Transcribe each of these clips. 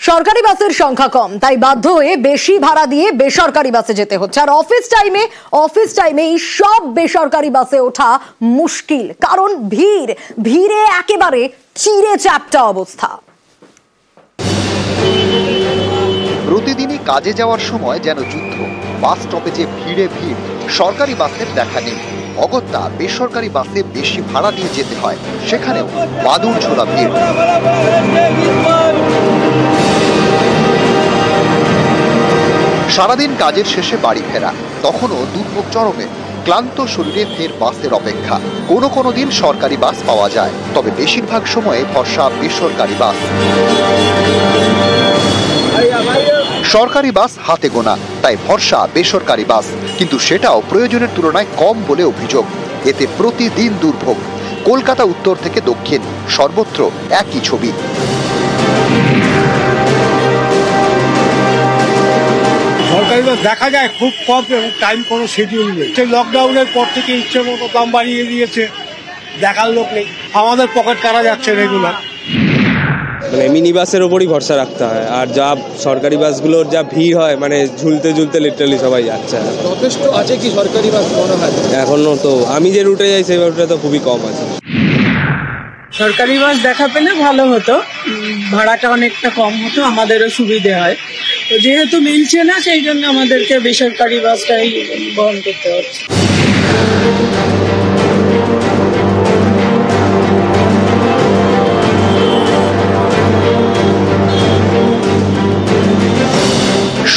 সরকারি বাসের সংখ্যা কম, তাই বাধ্য হয়ে বেশি ভাড়া দিয়ে বেসরকারি বাসে যেতে হচ্ছে। আর অফিস টাইমে এই সব বেসরকারি বাসে ওঠা মুশকিল, কারণ ভিড়ে একেবারে চিড়ে চ্যাপ্টা অবস্থা। প্রতিদিনই কাজে যাওয়ার সময় যেন যুদ্ধ। বাস স্টপেজে ভিড়, সরকারি বাসের দেখা নেই। অগত্যা বেসরকারি বাসে বেশি ভাড়া দিয়ে যেতে হয়, সেখানেও বাদুড় ঝোলা ভিড়। সারাদিন কাজের শেষে বাড়ি ফেরা, তখনও দুর্ভোগ চরমে। ক্লান্ত শরীরে ফের বাসের অপেক্ষা। কোনো দিন সরকারি বাস পাওয়া যায়, তবে বেশিরভাগ সময়ে ভরসা বেসরকারি বাস। সরকারি বাস হাতে গোনা, তাই ভরসা বেসরকারি বাস, কিন্তু সেটাও প্রয়োজনের তুলনায় কম বলে অভিযোগ। এতে প্রতিদিন দুর্ভোগ। কলকাতা উত্তর থেকে দক্ষিণ সর্বত্র একই ছবি। সরকারি বাস দেখা যায় খুব কম এবং টাইম কোনো শিডিউল নেই। লকডাউনের পর থেকে ইচ্ছে মতো দাম বাড়িয়ে দিয়েছে, দেখার লোক নেই। আমাদের পকেট কাটা যাচ্ছে রেগুলার। মানে মিনি বাসের ওপরই ভরসা রাখতে হয়, আর যা সরকারি বাসগুলোর যা ভিড় হয়, মানে ঝুলতে লিটারালি সবাই যাচ্ছে। যথেষ্ট আছে কি সরকারি বাস মনে হয়? এখনো তো আমি যে রুটে যাই সেই রুটে তো খুবই কম আছে। সরকারি বাস দেখা পেলে ভালো হতো, ভাড়াটা অনেকটা কম হতো, আমাদেরও সুবিধে হয়। তো যেহেতু মিলছে না, সেই জন্য আমাদেরকে বেসরকারি বাসটাই বহন করতে হচ্ছে।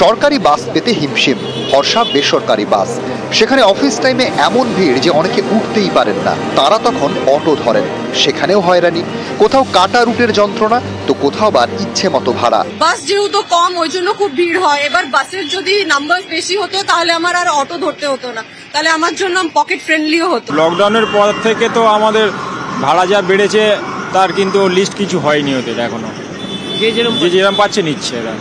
সরকারি বাস পেতে হিমশিম, ভরসা বেসরকারি বাস। সেখানে অফিস টাইমে এমন ভিড় যে অনেকে উঠতেই পারেন না, তারা তখন অটো ধরেন। সেখানেও হয়রানি, কোথাও কাটা রুটের যন্ত্রণা, তো কোথাও বা ইচ্ছে মতো ভাড়া। বাস যেহেতু কম, ওই জন্য খুব ভিড় হয়। এবার বাসের যদি নাম্বার বেশি হতো তাহলে আমার আর অটো ধরতে হতো না, তাহলে আমার জন্য পকেট ফ্রেন্ডলিও হতো। লকডাউনের পর থেকে তো আমাদের ভাড়া যা বেড়েছে, তার কিন্তু লিস্ট কিছু হয়নি ওদের এখনো। যে যেরকম পাচ্ছে নিচ্ছে এরা।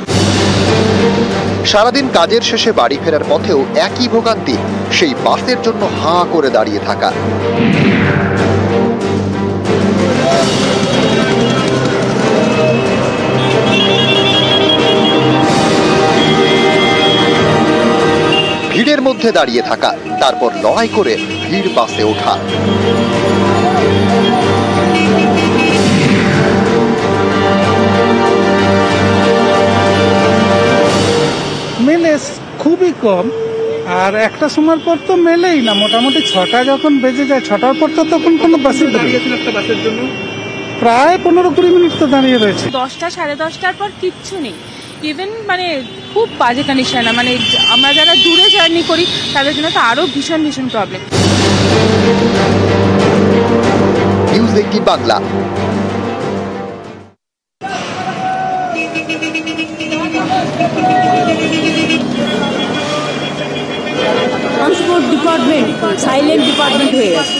সারাদিন কাজের শেষে বাড়ি ফেরার পথেও একই ভোগান্তি, সেই বাসের জন্য হাঁ করে দাঁড়িয়ে থাকা। ভিড়ের মধ্যে দাঁড়িয়ে থাকা, তারপর লড়াই করে ভিড় বাসে ওঠা। মেলে খুবই কম, আর একটা সময় পর তো মেলেই না। মোটামুটি 6টা যখন বেজে যায়, 6টার পর তো তখন কোনো বাসে একটা বাসের জন্য প্রায় 15-20 মিনিট তো দাঁড়িয়ে রয়েছে। 10টা সাড়ে 10টার পর কিচ্ছু নেই। ইভেন মানে খুব বাজে কন্ডিশন। মানে আমরা যারা দূরে জার্নি করি তাদের জন্য তো আরো ভীষণ problem. News 18 Bangla. Transport department silent department হয়ে গেছে।